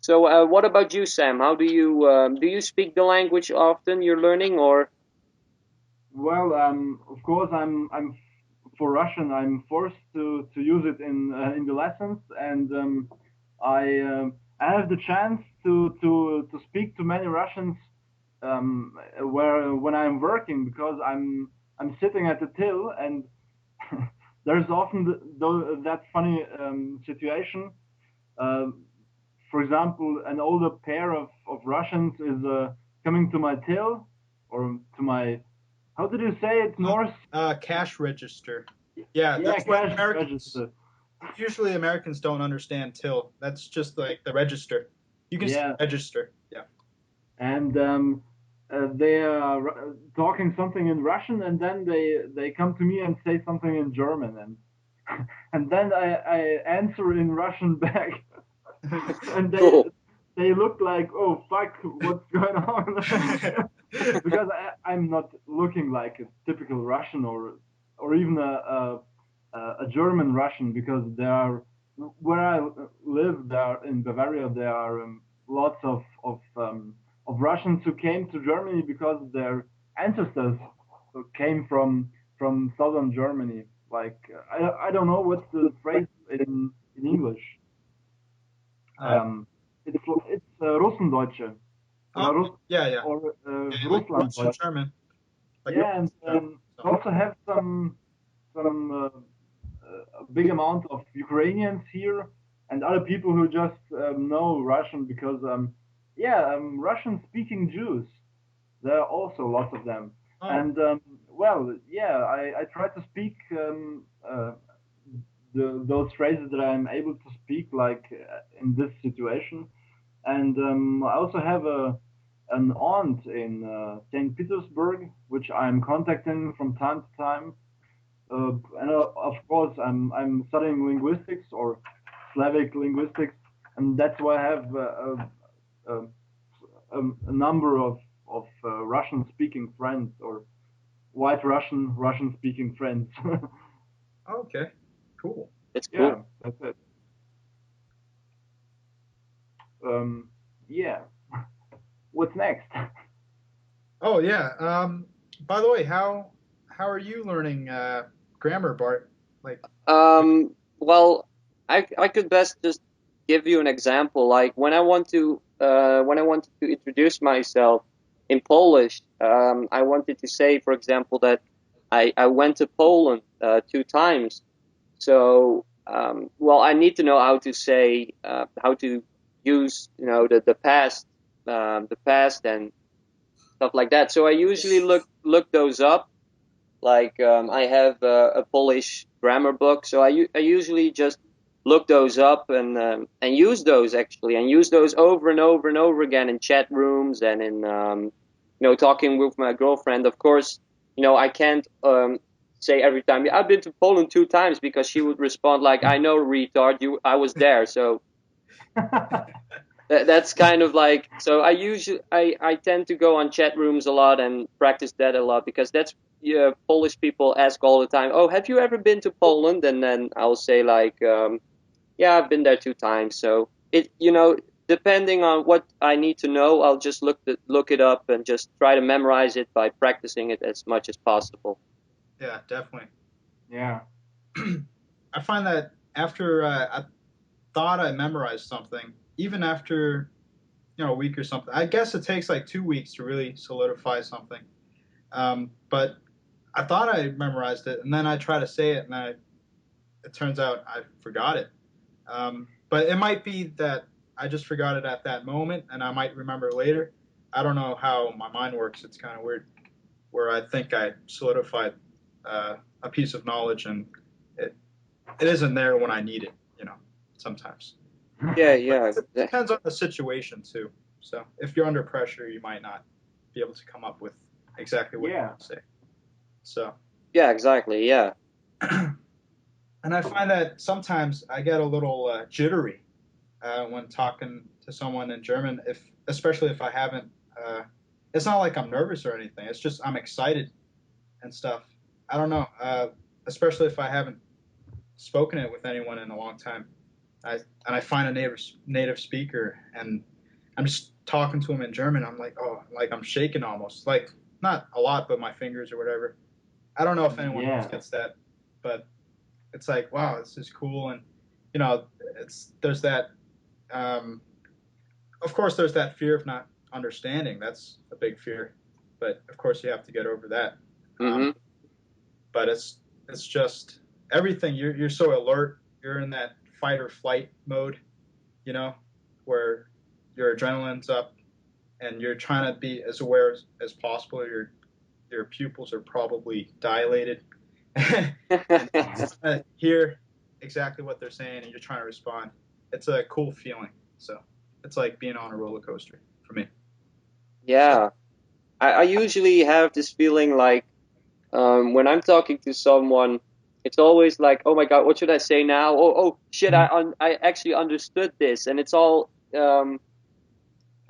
So, what about you, Sam? How do you speak the language often? You're learning, or Well, of course, I'm for Russian. I'm forced to use it in the lessons, and I have the chance to speak to many Russians where when I'm working because I'm sitting at the till and there's often that funny situation. Uh, for example, an older pair of Russians is coming to my till or to my how did you say it, Norse? Cash register. Yeah, Yeah, that's what cash Americans register. usually Americans don't understand till. That's just like the register. You can say Yeah, register. Yeah. and they are talking something in Russian, and then they come to me and say something in German, and and then I answer in Russian back, and cool? they look like, oh fuck, what's going on? Because I'm not looking like a typical Russian or even a German Russian because there are where I live there in Bavaria there are lots of Russians who came to Germany because their ancestors came from southern Germany. Like I don't know what's the phrase in English. uh, It's Russendeutsche oh, or yeah, yeah, yeah, like Russian Russlanddeutsch. German, like Yeah, and so. we also have some a big amount of Ukrainians here and other people who just know Russian because Russian speaking Jews. There are also lots of them, Oh, and well, yeah, I try to speak those phrases that I'm able to speak like in this situation, and I also have a an aunt in St. Petersburg, which I'm contacting from time to time. And of course, I'm studying linguistics or Slavic linguistics, and that's why I have a, a number of Russian-speaking friends or white Russian-speaking friends. okay, cool. It's Yeah, cool. that's it. Um, yeah. What's next? Oh yeah. By the way, how are you learning grammar, Bart? Like, Well, I could best just give you an example. Like when I wanted to introduce myself in Polish, I wanted to say, for example, that I went to Poland 2 times. So, well, I need to know how to say how to use the past and stuff like that. So I usually look those up. Like I have a Polish grammar book, so I usually just look those up and use those actually and use those over and over and over again in chat rooms and in talking with my girlfriend. Of course, I can't say every time, "Yeah, I've been to Poland 2 times," because she would respond like, "I know, retard, you I was there." So that's kind of like, so I tend to go on chat rooms a lot and practice that a lot because that's, yeah, Polish people ask all the time, "Oh, have you ever been to Poland?" And then I'll say like, "Yeah, I've been there 2 times." So depending on what I need to know, I'll just look it up and just try to memorize it by practicing it as much as possible. yeah, definitely. Yeah. I find that after I thought I memorized something, even after a week or something, I guess it takes like 2 weeks to really solidify something. But I thought I memorized it, and then I try to say it, and it turns out I forgot it. But it might be that I just forgot it at that moment, and I might remember later. I don't know how my mind works. It's kind of weird, where I think I solidified a piece of knowledge, and it it isn't there when I need it. Sometimes. Yeah, But yeah. it depends on the situation too. So if you're under pressure, you might not be able to come up with exactly what you Yeah. want to say. So, Yeah, exactly. Yeah. and I find that sometimes I get a little jittery when talking to someone in German, if especially if I haven't. It's not like I'm nervous or anything. It's just I'm excited and stuff. I don't know. Especially if I haven't spoken it with anyone in a long time. I find a native speaker, and I'm just talking to him in German. I'm like, oh, like I'm shaking almost, like not a lot, but my fingers or whatever. I don't know if anyone else Yeah. gets that, but it's like, wow, this is cool, and you know, it's there's that. Um, of course, there's that fear of not understanding. That's a big fear, but of course, you have to get over that. Mm-hmm. But it's just everything. You're so alert. You're in that fight or flight mode, you know, where your adrenaline's up and you're trying to be as aware as possible. Your pupils are probably dilated, and you're trying to hear exactly what they're saying, and you're trying to respond. It's a cool feeling. So it's like being on a roller coaster for me. So Yeah. I usually have this feeling like when I'm talking to someone, it's always like, oh my God, what should I say now? Oh shit, I actually understood this, and it's all yeah,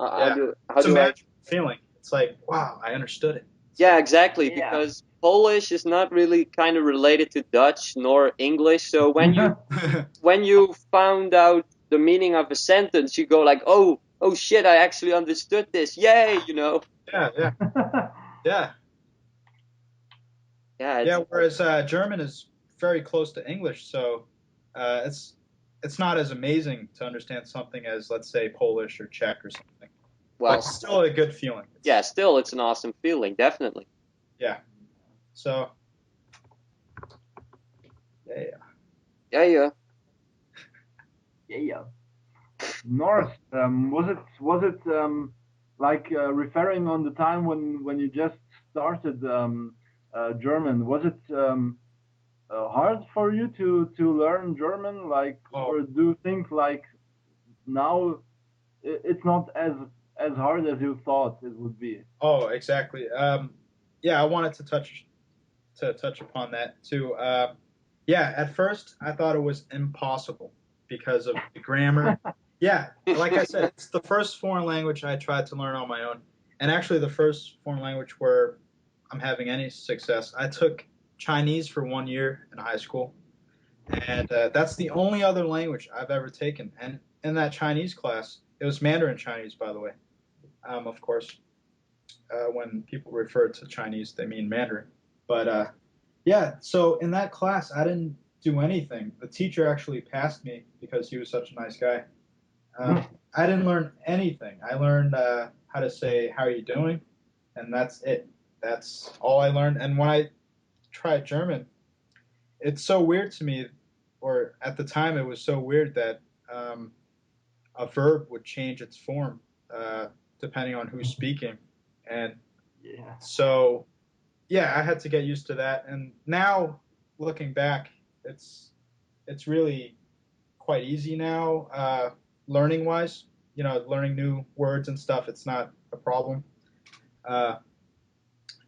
how it's a do I? magical feeling. It's like, wow, I understood it. Yeah, So exactly, Yeah. because Polish is not really kind of related to Dutch nor English. So when you found out the meaning of a sentence, you go like, oh shit, I actually understood this. Yay, you know? yeah, yeah, yeah. Yeah, Yeah, whereas German is very close to English, so it's not as amazing to understand something as, let's say, Polish or Czech or something. well, But still a good feeling. yeah, still, it's an awesome feeling, definitely. Yeah. So yeah, Yeah, yeah. Yeah. North. Was it like referring on the time when you just started German? Was it hard for you to learn German? Like, oh, or do you think like now it's not as hard as you thought it would be? oh, exactly. Yeah, I wanted to touch upon that too. Yeah, at first I thought it was impossible because of the grammar. Yeah, like I said, it's the first foreign language I tried to learn on my own, and actually the first foreign language where I'm having any success. I took Chinese for 1 year in high school, and that's the only other language I've ever taken. And in that Chinese class, it was Mandarin Chinese, by the way. Of course, when people refer to Chinese, they mean Mandarin. But yeah, so in that class, I didn't do anything. The teacher actually passed me because he was such a nice guy. Um, I didn't learn anything. I learned how to say "How are you doing," and that's it. That's all I learned. And when I tried German, it's so weird to me, or at the time, it was so weird that um, a verb would change its form depending on who's speaking, and Yeah. so yeah, I had to get used to that. And now looking back, it's it's really quite easy now, learning wise. You know, learning new words and stuff. It's not a problem. Uh,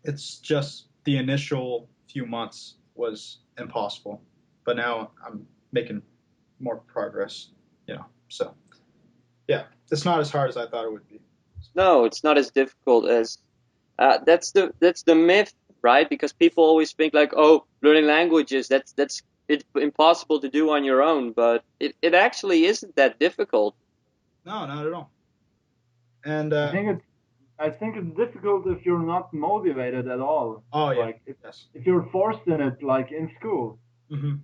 it's just the initial few months was impossible, but now I'm making more progress. You know, so yeah, it's not as hard as I thought it would be. No, it's not as difficult as that's the myth, right? Because people always think like, oh, learning languages, that's it's impossible to do on your own, but it actually isn't that difficult. No, not at all. And I think it's I think it's difficult if you're not motivated at all. oh yeah, Like yes, if you're forced in it, like in school. hmm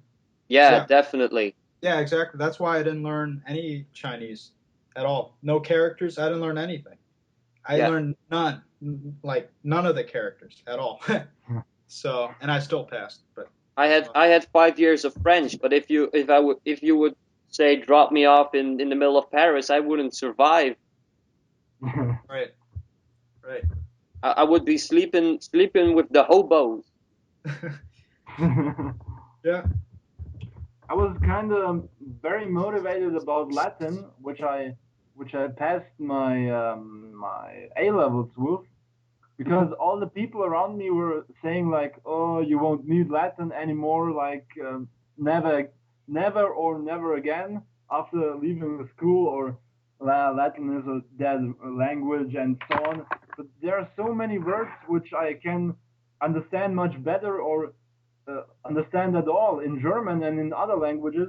Yeah, yeah. definitely. Yeah, exactly. That's why I didn't learn any Chinese at all. No characters. I didn't learn anything. I Yeah. learned none, like none of the characters at all. So, and I still passed. But so, I had 5 years of French, but if you would say drop me off in the middle of Paris, I wouldn't survive. right, right. I would be sleeping with the hobos. Yeah. I was kind of very motivated about Latin, which I passed my A levels with, because all the people around me were saying like, "Oh, you won't need Latin anymore. Like, never or never again after leaving the school, or Latin is a dead language and so on." But there are so many words which I can understand much better or understand at all in German and in other languages.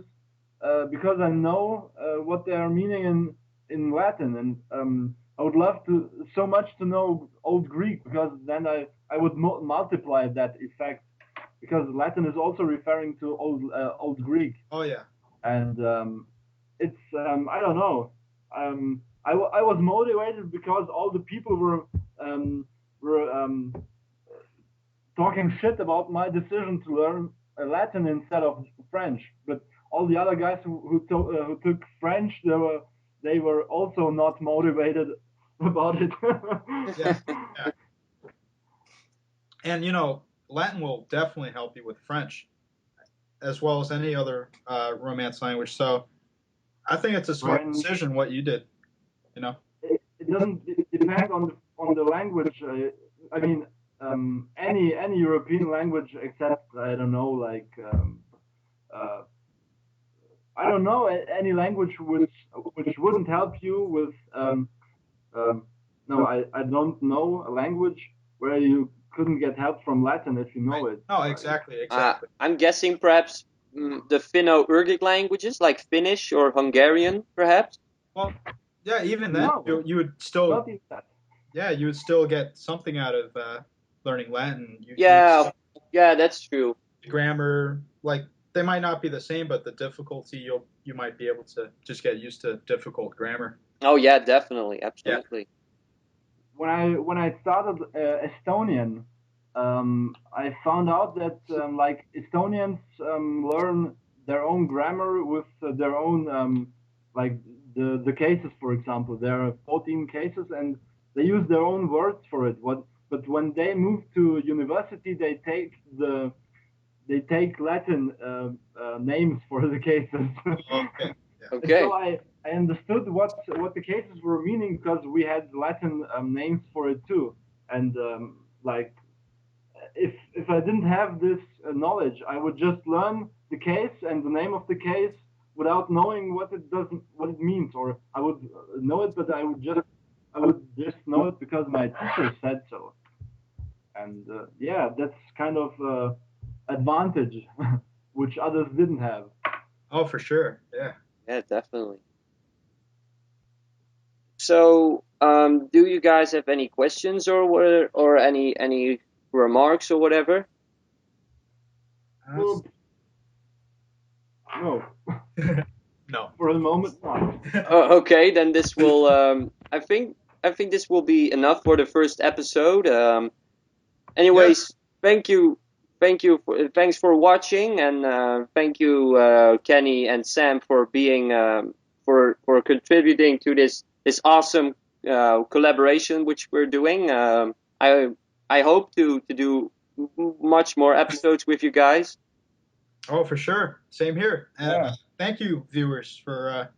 because I know what they are meaning in Latin, and I would love to so much to know Old Greek because then I would multiply that effect because Latin is also referring to Old Greek, Oh yeah. and it's I don't know. I was motivated because all the people were talking shit about my decision to learn Latin instead of French. But all the other guys who took French, they were also not motivated about it. Yeah. Yeah. And Latin will definitely help you with French as well as any other Romance language. So I think it's a smart French. decision what you did. You know. It doesn't depend on the language. I mean, any European language except I don't know uh, I don't know any language which wouldn't help you with um, no I don't know a language where you couldn't get help from Latin if you know Right. it. No, Like exactly, exactly. I'm guessing perhaps the Finno-Ugric languages like Finnish or Hungarian, perhaps. Well, yeah, even then no, you would still not even that. yeah you would still get something out of learning Latin. You would Yeah, still yeah, that's true. grammar like they might not be the same, but the difficulty you might be able to just get used to difficult grammar. Oh yeah, definitely, Yeah. absolutely. When I started Estonian, I found out that like Estonians learn their own grammar with their own like the cases, for example. There are 14 cases, and they use their own words for it. But when they move to university, they take Latin names for the cases. Okay. Yeah. And so Okay. I understood what the cases were meaning because we had Latin names for it too. And like if I didn't have this knowledge, I would just learn the case and the name of the case without knowing what it means, or I would know it, but I would just know it because my teacher said so. And yeah, that's kind of advantage which others didn't have. Oh, for sure. Yeah. Yeah, definitely. So, do you guys have any questions or any remarks or whatever? That's- Well, no, no. for the moment, not. Okay, then this will. I think this will be enough for the first episode. Yeah. Anyways, thanks for watching, and thank you, Kenny and Sam, for being for contributing to this awesome collaboration which we're doing. I hope to do much more episodes with you guys. Oh, for sure. Same here. And Yeah. thank you, viewers, for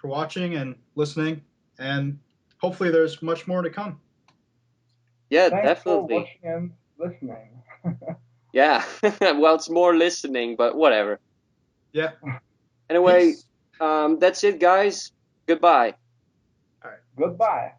watching and listening. And hopefully, there's much more to come. Yeah, Thanks for definitely. watching and listening. Yeah. Well, it's more listening, but whatever. Yeah. Anyway, Peace. that's it, guys. Goodbye. All right. Goodbye.